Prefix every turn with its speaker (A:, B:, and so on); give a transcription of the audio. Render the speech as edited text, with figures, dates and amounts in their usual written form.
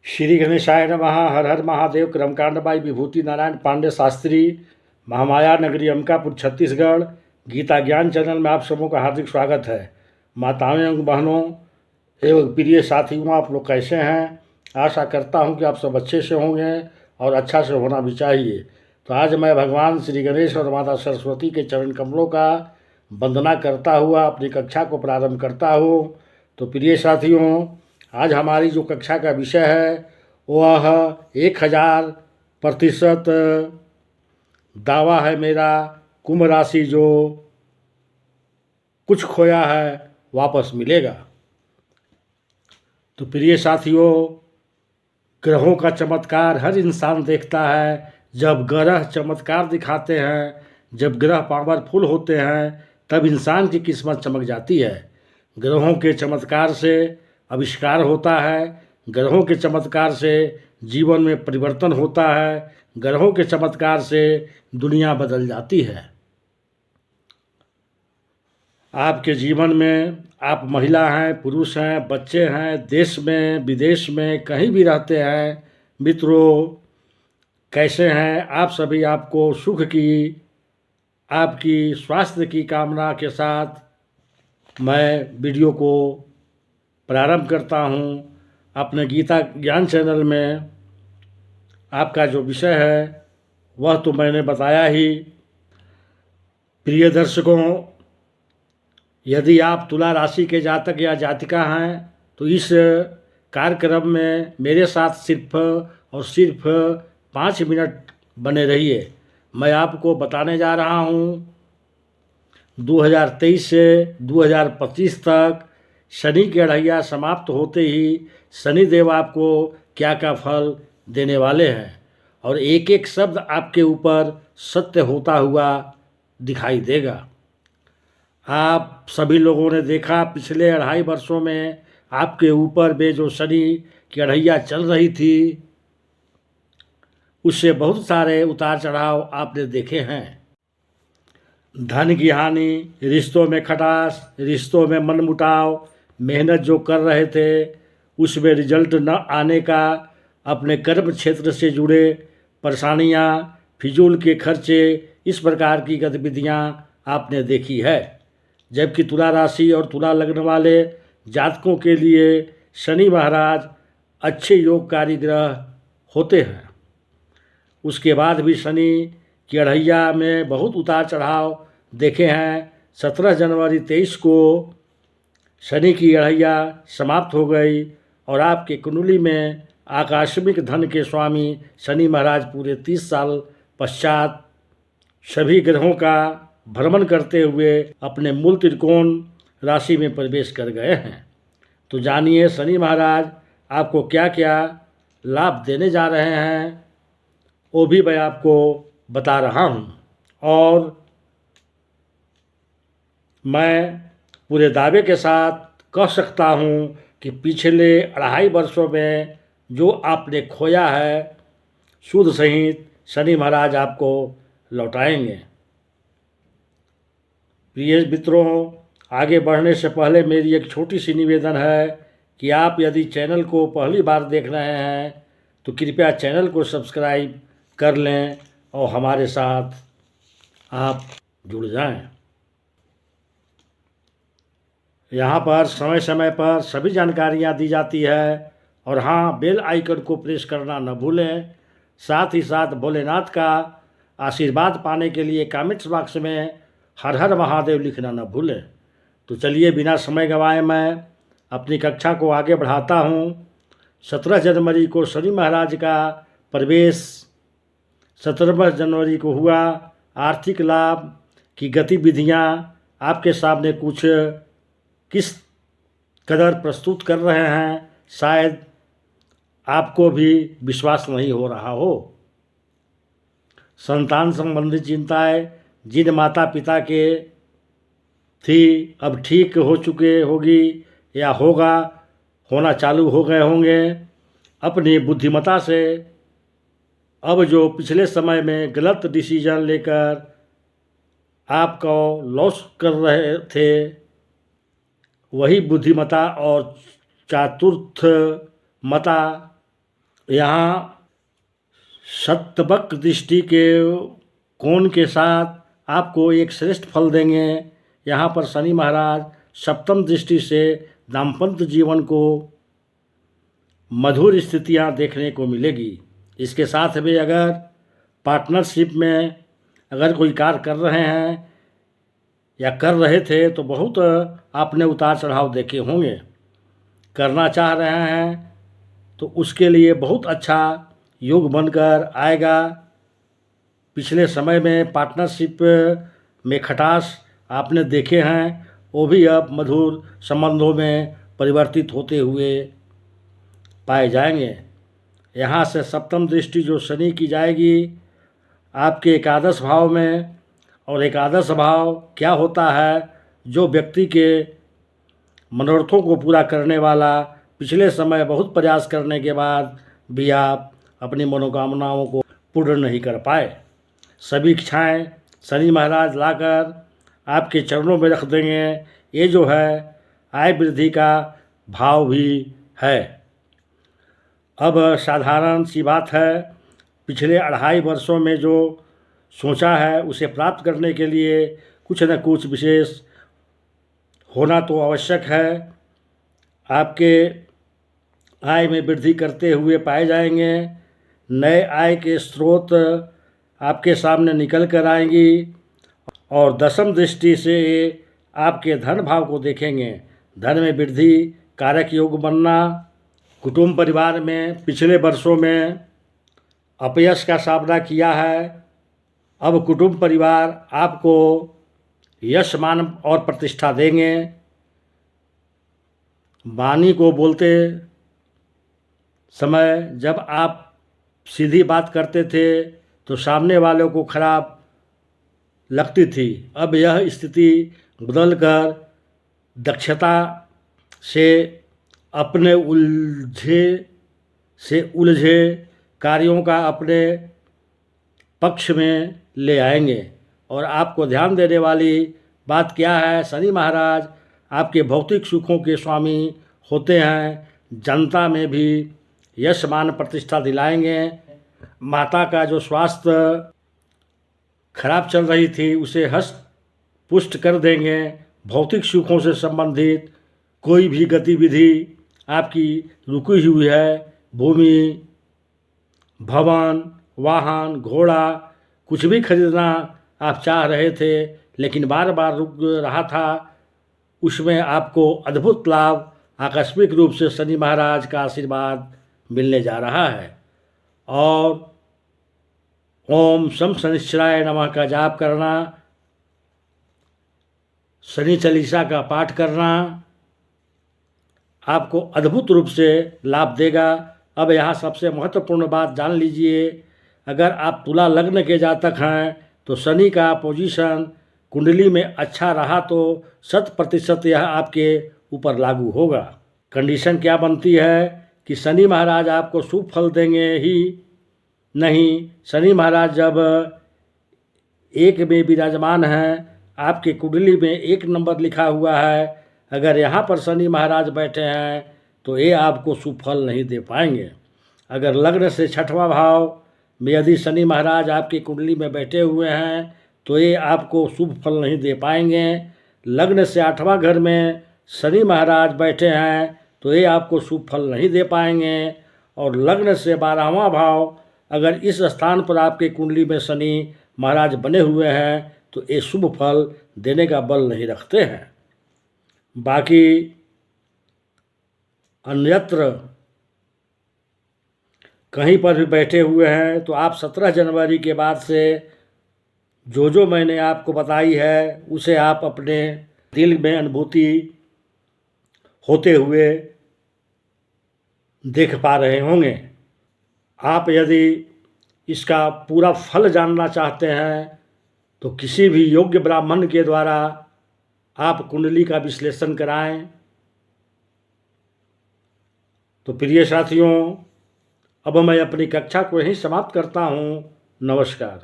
A: श्री गणेशाय नमः। हर हर महादेव। क्रमकांड बाई विभूति नारायण पांडे शास्त्री, महामाया नगरी अंबिकापुर छत्तीसगढ़। गीता ज्ञान चैनल में आप सबों का हार्दिक स्वागत है। माताओं एवं बहनों एवं प्रिय साथियों, आप लोग कैसे हैं? आशा करता हूं कि आप सब अच्छे से होंगे और अच्छा से होना भी चाहिए। तो आज मैं भगवान श्री गणेश और माता सरस्वती के चरण कमलों का वंदना करता हुआ अपनी कक्षा को प्रारंभ करता हूँ। तो प्रिय साथियों, आज हमारी जो कक्षा का विषय है वह 1000% दावा है मेरा, कुंभ राशि जो कुछ खोया है वापस मिलेगा। तो प्रिय साथियों, ग्रहों का चमत्कार हर इंसान देखता है। जब ग्रह चमत्कार दिखाते हैं, जब ग्रह पावरफुल होते हैं, तब इंसान की किस्मत चमक जाती है। ग्रहों के चमत्कार से आविष्कार होता है, ग्रहों के चमत्कार से जीवन में परिवर्तन होता है, ग्रहों के चमत्कार से दुनिया बदल जाती है। आपके जीवन में आप महिला हैं, पुरुष हैं, बच्चे हैं, देश में विदेश में कहीं भी रहते हैं, मित्रों कैसे हैं आप सभी? आपको सुख की, आपकी स्वास्थ्य की कामना के साथ मैं वीडियो को प्रारंभ करता हूं। अपने गीता ज्ञान चैनल में आपका जो विषय है वह तो मैंने बताया ही। प्रिय दर्शकों, यदि आप तुला राशि के जातक या जातिका हैं तो इस कार्यक्रम में मेरे साथ सिर्फ और सिर्फ 5 मिनट बने रहिए। मैं आपको बताने जा रहा हूँ 2023 से 2025 तक शनि की अढ़ैया समाप्त होते ही शनिदेव आपको क्या क्या फल देने वाले हैं, और एक एक शब्द आपके ऊपर सत्य होता हुआ दिखाई देगा। आप सभी लोगों ने देखा पिछले 2.5 वर्षों में आपके ऊपर में जो शनि की अढ़ैया चल रही थी, उससे बहुत सारे उतार चढ़ाव आपने देखे हैं। धन की हानि, रिश्तों में खटास, रिश्तों में मनमुटाव, मेहनत जो कर रहे थे उसमें रिजल्ट न आने का, अपने कर्म क्षेत्र से जुड़े परेशानियाँ, फिजूल के खर्चे, इस प्रकार की गतिविधियाँ आपने देखी है। जबकि तुला राशि और तुला लग्न वाले जातकों के लिए शनि महाराज अच्छे योगकारी ग्रह होते हैं। उसके बाद भी शनि की अढ़ैया में बहुत उतार चढ़ाव देखे हैं। 17 जनवरी 23 को शनि की अढ़ैया समाप्त हो गई और आपके कुंडली में आकस्मिक धन के स्वामी शनि महाराज पूरे 30 साल पश्चात सभी ग्रहों का भ्रमण करते हुए अपने मूल त्रिकोण राशि में प्रवेश कर गए हैं। तो जानिए शनि महाराज आपको क्या क्या लाभ देने जा रहे हैं, वो भी मैं आपको बता रहा हूँ। और मैं पूरे दावे के साथ कह सकता हूँ कि पिछले 2.5 वर्षों में जो आपने खोया है, शुद्ध सहित शनि महाराज आपको लौटाएंगे। प्रिय मित्रों, आगे बढ़ने से पहले मेरी एक छोटी सी निवेदन है कि आप यदि चैनल को पहली बार देख रहे हैं तो कृपया चैनल को सब्सक्राइब कर लें और हमारे साथ आप जुड़ जाएं। यहाँ पर समय समय पर सभी जानकारियाँ दी जाती है, और हाँ, बेल आइकन को प्रेस करना न भूलें। साथ ही साथ भोलेनाथ का आशीर्वाद पाने के लिए कमेंट्स बॉक्स में हर हर महादेव लिखना न भूलें। तो चलिए बिना समय गंवाए मैं अपनी कक्षा को आगे बढ़ाता हूँ। 17 जनवरी को शनि महाराज का प्रवेश 17 जनवरी को हुआ। आर्थिक लाभ की गतिविधियाँ आपके सामने कुछ किस कदर प्रस्तुत कर रहे हैं, शायद आपको भी विश्वास नहीं हो रहा हो। संतान संबंधी चिंताएं जिन माता पिता के थी अब ठीक हो चुके होगी या होना चालू हो गए होंगे। अपनी बुद्धिमत्ता से अब जो पिछले समय में गलत डिसीजन लेकर आपको लॉस कर रहे थे, वही बुद्धिमत्ता और चातुर्थमता यहाँ शतबक दृष्टि के कोण के साथ आपको एक श्रेष्ठ फल देंगे। यहाँ पर शनि महाराज सप्तम दृष्टि से दाम्पत्य जीवन को मधुर स्थितियाँ देखने को मिलेगी। इसके साथ भी अगर पार्टनरशिप में अगर कोई कार्य कर रहे हैं या कर रहे थे तो बहुत आपने उतार चढ़ाव देखे होंगे। करना चाह रहे हैं तो उसके लिए बहुत अच्छा योग बनकर आएगा। पिछले समय में पार्टनरशिप में खटास आपने देखे हैं, वो भी अब मधुर संबंधों में परिवर्तित होते हुए पाए जाएंगे। यहाँ से सप्तम दृष्टि जो शनि की जाएगी आपके एकादश भाव में, और एकादश भाव क्या होता है, जो व्यक्ति के मनोरथों को पूरा करने वाला, पिछले समय बहुत प्रयास करने के बाद भी आप अपनी मनोकामनाओं को पूर्ण नहीं कर पाए। सभी इच्छाएं शनि महाराज लाकर आपके चरणों में रख देंगे। ये जो है आय वृद्धि का भाव भी है। अब साधारण सी बात है, पिछले 2.5 वर्षों में जो सोचा है उसे प्राप्त करने के लिए कुछ न कुछ विशेष होना तो आवश्यक है। आपके आय में वृद्धि करते हुए पाए जाएंगे। नए आय के स्रोत आपके सामने निकल कर आएंगी, और दशम दृष्टि से आपके धन भाव को देखेंगे। धन में वृद्धि, कारक योग बनना। कुटुंब परिवार में पिछले वर्षों में अपयश का सामना किया है, अब कुटुंब परिवार आपको यश मान और प्रतिष्ठा देंगे। वाणी को बोलते समय जब आप सीधी बात करते थे तो सामने वालों को खराब लगती थी, अब यह स्थिति बदलकर दक्षता से अपने उलझे कार्यों का अपने पक्ष में ले आएंगे। और आपको ध्यान देने वाली बात क्या है, शनि महाराज आपके भौतिक सुखों के स्वामी होते हैं। जनता में भी यश मान प्रतिष्ठा दिलाएंगे। माता का जो स्वास्थ्य खराब चल रही थी उसे हष्ट पुष्ट कर देंगे। भौतिक सुखों से संबंधित कोई भी गतिविधि आपकी रुकी हुई है, भूमि, भवन, वाहन, घोड़ा, कुछ भी खरीदना आप चाह रहे थे लेकिन बार बार रुक रहा था, उसमें आपको अद्भुत लाभ आकस्मिक रूप से शनि महाराज का आशीर्वाद मिलने जा रहा है। और ओम शम शनिश्चराय नमः का जाप करना, शनि चालीसा का पाठ करना आपको अद्भुत रूप से लाभ देगा। अब यहाँ सबसे महत्वपूर्ण बात जान लीजिए, अगर आप तुला लग्न के जातक हैं तो शनि का पोजीशन कुंडली में अच्छा रहा तो 100% यह आपके ऊपर लागू होगा। कंडीशन क्या बनती है कि शनि महाराज आपको शुभ फल देंगे ही नहीं, शनि महाराज जब 1 में विराजमान हैं, आपके कुंडली में 1 नंबर लिखा हुआ है, अगर यहाँ पर शनि महाराज बैठे हैं तो ये आपको शुभ फल नहीं दे पाएंगे। अगर लग्न से 6वां भाव में यदि शनि महाराज आपकी कुंडली में बैठे हुए हैं तो ये आपको शुभ फल नहीं दे पाएंगे। लग्न से 8वां घर में शनि महाराज बैठे हैं तो ये आपको शुभ फल नहीं दे पाएंगे। और लग्न से 12वां भाव अगर इस स्थान पर आपके कुंडली में शनि महाराज बने हुए हैं तो ये शुभ फल देने का बल नहीं रखते हैं। बाकी अन्यत्र कहीं पर भी बैठे हुए हैं तो आप 17 जनवरी के बाद से जो मैंने आपको बताई है उसे आप अपने दिल में अनुभूति होते हुए देख पा रहे होंगे। आप यदि इसका पूरा फल जानना चाहते हैं तो किसी भी योग्य ब्राह्मण के द्वारा आप कुंडली का विश्लेषण कराएं। तो प्रिय साथियों, अब मैं अपनी कक्षा को यहीं समाप्त करता हूँ। नमस्कार।